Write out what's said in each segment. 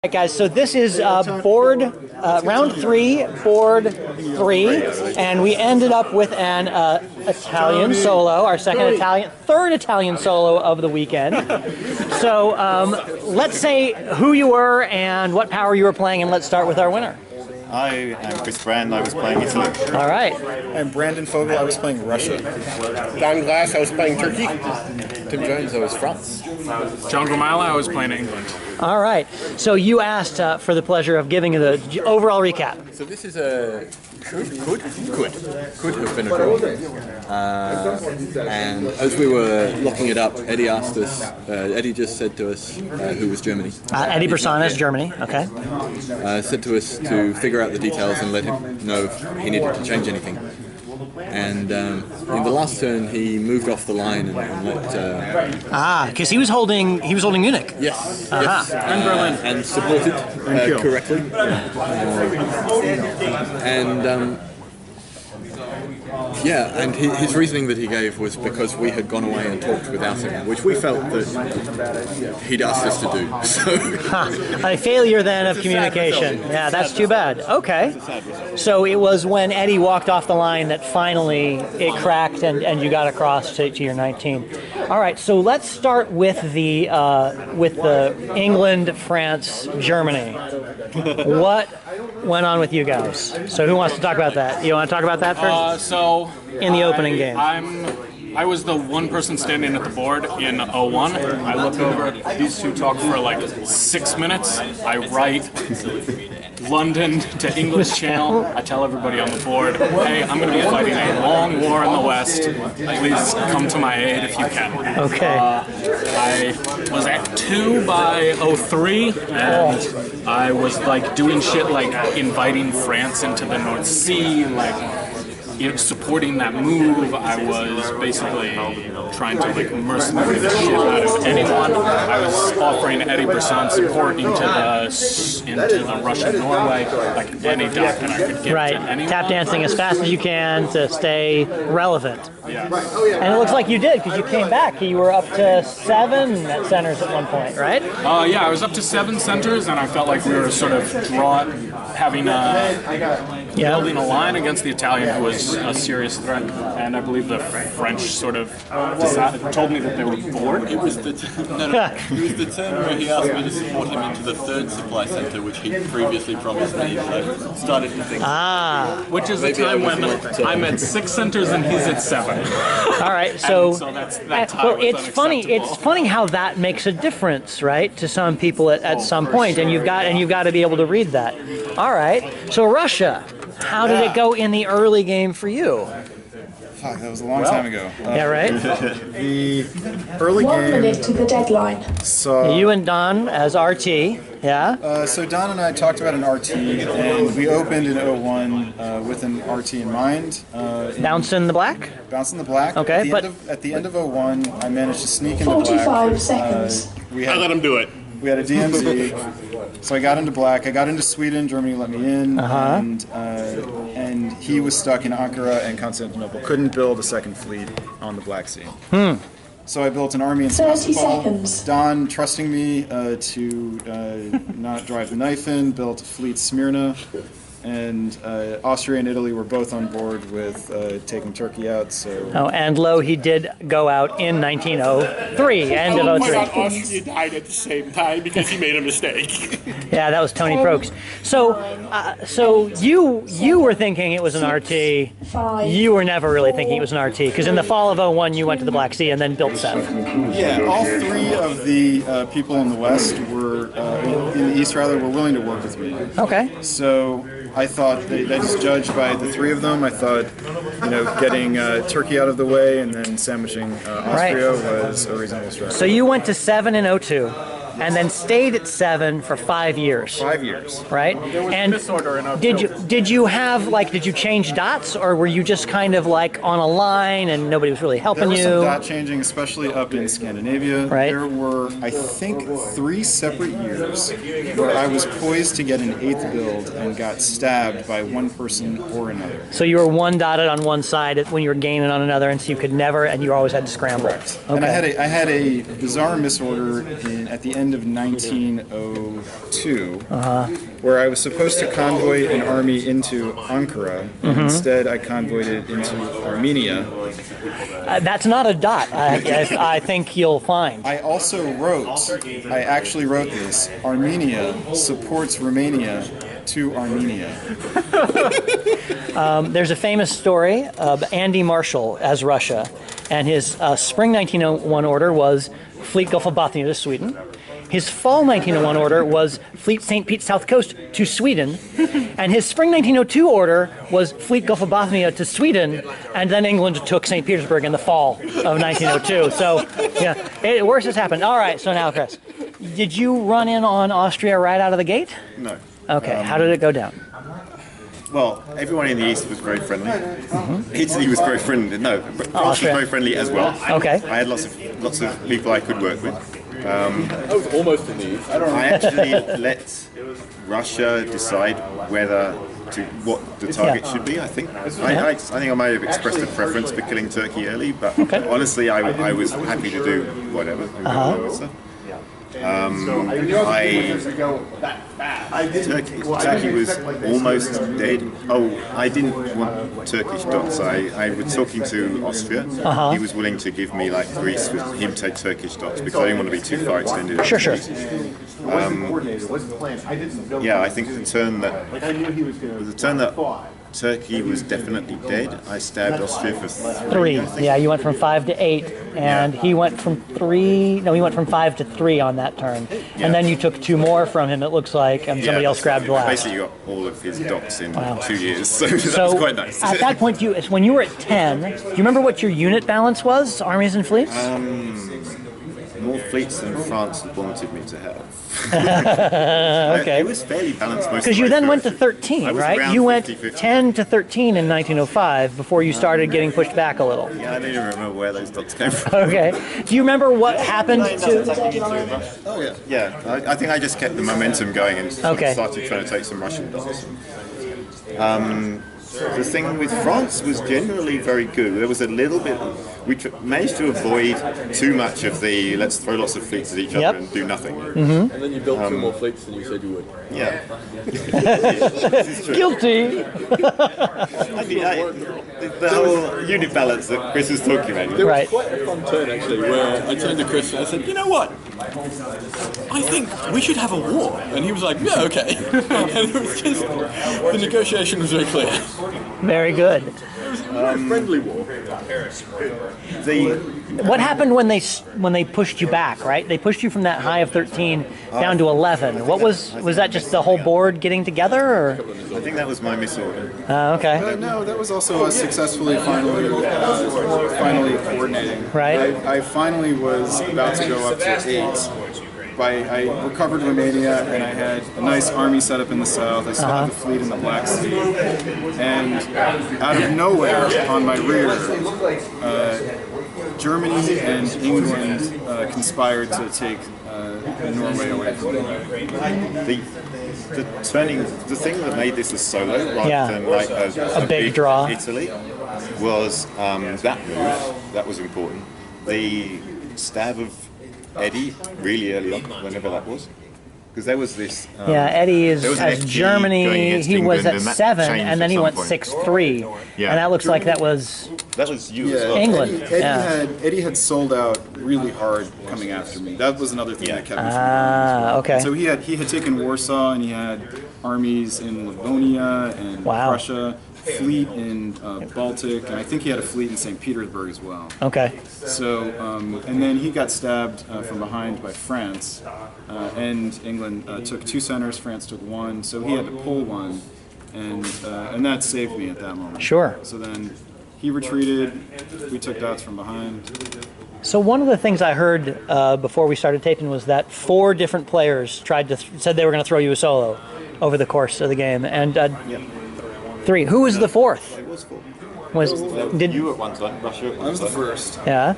Right, guys, so this is round 3, board 3, and we ended up with an Italian solo, our third Italian solo of the weekend. So let's say who you were and what power you were playing, and let's start with our winner. I am Chris Brand, I was playing Italy. All right. I'm Brandon Fogel, I was playing Russia. Don Glass, I was playing Turkey. Tim Jones, I was France. John Gramila, I was playing England. All right. So you asked for the pleasure of giving the overall recap. So this is a could have been a draw. And as we were looking it up, Eddie asked us. Eddie just said to us, who was Germany. Edi Birsan is Germany. Okay. Said to us to figure out the details and let him know if he needed to change anything. And in the last turn, he moved off the line and let. Because he was holding Munich. Yes. Yes. And Berlin. And supported correctly. And his reasoning that he gave was because we had gone away and talked without him, which we felt that he'd asked us to do. So a failure then of communication. Yeah, that's too bad. Okay. So it was when Eddie walked off the line that finally it cracked and you got across to your 19. All right, so let's start with the England, France, Germany. What went on with you guys? So who wants to talk about that? You want to talk about that first? In the opening game. I was the one person standing at the board in 01. I look over, these two talk for like 6 minutes. I write London to English Channel. I tell everybody on the board, hey, I'm going to be fighting a long war in the West. Please come to my aid if you can. Okay. I was at 2 by 03, and I was like doing shit like inviting France into the North Sea, like supporting that move. I was basically trying to like mercenary the shit out of anyone. I was offering Edi Birsan support into the Russia-Norway, like any dock that I could get to anyone. Tap dancing as fast as you can to stay relevant. Yeah. And it looks like you did, because you came back. You were up to 7 at centers at one point, right? Yeah, I was up to 7 centers, and I felt like we were sort of building a line against the Italian, who was a serious threat, and I believe the French sort of told me that they were bored. It was the turn where he asked me to support him into the 3rd supply center, which he previously promised me. So I started to think. Which is the time when I'm at 6 centers and he's at 7. All right, so that well, it's funny. It's funny how that makes a difference, right, to some people at some point, and you've got to be able to read that. All right, so Russia. How did it go in the early game for you? Fuck, that was a long time ago. Yeah, right? The early game... 1 minute to the deadline. So you and Don as RT, yeah? So Don and I talked about an RT, and we opened in 01 with an RT in mind. Bounce in the black? Bounce in the black. Okay, at the end of 01, I managed to sneak into black. 45 seconds. I let him do it. We had a DMZ, so I got into black. I got into Sweden. Germany let me in, and he was stuck in Ankara and Constantinople. Couldn't build a second fleet on the Black Sea. So I built an army in 30 seconds. Don, trusting me to not drive the knife in, built a fleet Smyrna. And Austria and Italy were both on board with taking Turkey out. So. Oh, and he did go out in 1903, end of 03. Austria died at the same time because he made a mistake. Yeah, that was Tony Prokes. So you were thinking it was an RT. 5, you were never really thinking it was an RT, because in the fall of 01 you went to the Black Sea and then built 7. Yeah, all 3 of the people in the West were, in the East rather, were willing to work with me. Okay. So I thought I just judged by the 3 of them. I thought, getting Turkey out of the way and then sandwiching Austria was a reasonable strategy. So you went to 7 in 02. And then stayed at 7 for 5 years. 5 years. Right? There was and disorder in did you change dots, or were you just kind of like on a line and nobody was really helping you? There was some dot changing, especially up in Scandinavia. Right. There were, I think, 3 separate years where I was poised to get an 8th build and got stabbed by one person or another. So you were one dotted on one side when you were gaining on another, and so you could never, and you always had to scramble. Correct. Okay. And I had a bizarre misorder at the end end of 1902, where I was supposed to convoy an army into Ankara, and instead I convoyed it into Armenia. That's not a dot, I think you'll find. I actually wrote this, Armenia supports Romania to Armenia. There's a famous story of Andy Marshall as Russia, and his spring 1901 order was Fleet Gulf of Bothnia to Sweden. His fall 1901 order was Fleet St. Pete South Coast to Sweden, and his spring 1902 order was Fleet Gulf of Bothnia to Sweden, and then England took St. Petersburg in the fall of 1902. So, yeah, worse has happened. All right, so now, Chris, did you run in on Austria right out of the gate? No. Okay, how did it go down? Well, everyone in the East was very friendly. Italy was very friendly. No, but France was very friendly as well. Okay. I had lots of people I could work with. I was almost in the East. I actually let Russia decide what the target should be. I think. I think I might have expressed a preference for killing Turkey early, but honestly, I was happy to do whatever. Turkey was almost dead. Oh, I didn't want Turkish dots. I was talking to Austria. He was willing to give me like Greece with him take Turkish dots because I didn't want to be too far extended. Sure. Yeah, I think the turn that Turkey was definitely dead. I stabbed Austria for 3. Yeah, you went from 5 to 8, and he went from 3. No, he went from 5 to 3 on that turn, and then you took 2 more from him. It looks like, and somebody else grabbed the last. Basically, you got all of his dots in 2 years, so that was quite nice. At that point, when you were at 10, do you remember what your unit balance was, armies and fleets? More fleets than France wanted me to have. Okay. It was fairly balanced most. Because you then went to 13, right? You went 10 to 13 in 1905 before you started getting pushed back a little. Yeah, I don't even remember where those dots came from. Okay. Do you remember what happened to... Oh, yeah. Yeah, I think I just kept the momentum going and started trying to take some Russian dots. The thing with France was generally very good. There was a little bit... We managed to avoid too much of the let's throw lots of fleets at each other and do nothing. And then you built 2 more fleets than you said you would. Yeah. Guilty! The whole unit balance that Chris was talking about. There was quite a fun turn actually where I turned to Chris and I said, you know what? I think we should have a war. And he was like, yeah, okay. And it was just, the negotiation was very clear. Very good. It was a very friendly war. What happened when they pushed you back, right? They pushed you from that high of 13 down to 11. What was that just the whole board getting together, or? I think that was my misorder. Okay. No, that was also us successfully finally coordinating. Right. I finally was about to go up to 8. I recovered Romania, and I had a nice army set up in the south. I still had the fleet in the Black Sea. And out of nowhere, on my rear, Germany and England conspired to take Norway away from me. The thing that made this a solo rather than like a big draw, Italy, was that move. That was important. The stab of Edi really early on, whenever that was, because there was this. Eddie is as Germany. He was at 7, and then he went 6-3, and that looks like that was you as well. England. Eddie had sold out really hard coming after me. That was another thing that kept me from okay. So he had taken Warsaw, and he had armies in Livonia and Prussia, fleet in Baltic, and I think he had a fleet in St. Petersburg as well. Okay. So, and then he got stabbed from behind by France, and England took 2 centers, France took 1, so he had to pull 1, and that saved me at that moment. Sure. So then he retreated, we took dots from behind. So one of the things I heard before we started taping was that 4 different players said they were going to throw you a solo over the course of the game, and 3. Who was the 4th? It was 4. You at one time, Russia at one time. I was the first. Yeah.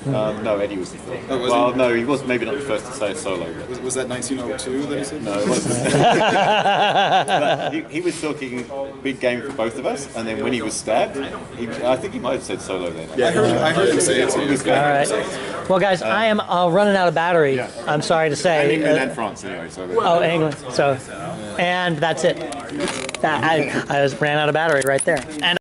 No, Eddie was the first. Oh, was well, he? no, he was maybe not the first to say a solo. Was that 1902 that he said? No, it wasn't. But he was talking big game for both of us, and then when he was stabbed, I think he might have said solo then. I heard him say it too. All right. Well, guys, I am running out of battery. I'm sorry to say. And England and France anyway. So Oh, England. So, and that's it. I ran out of battery right there. And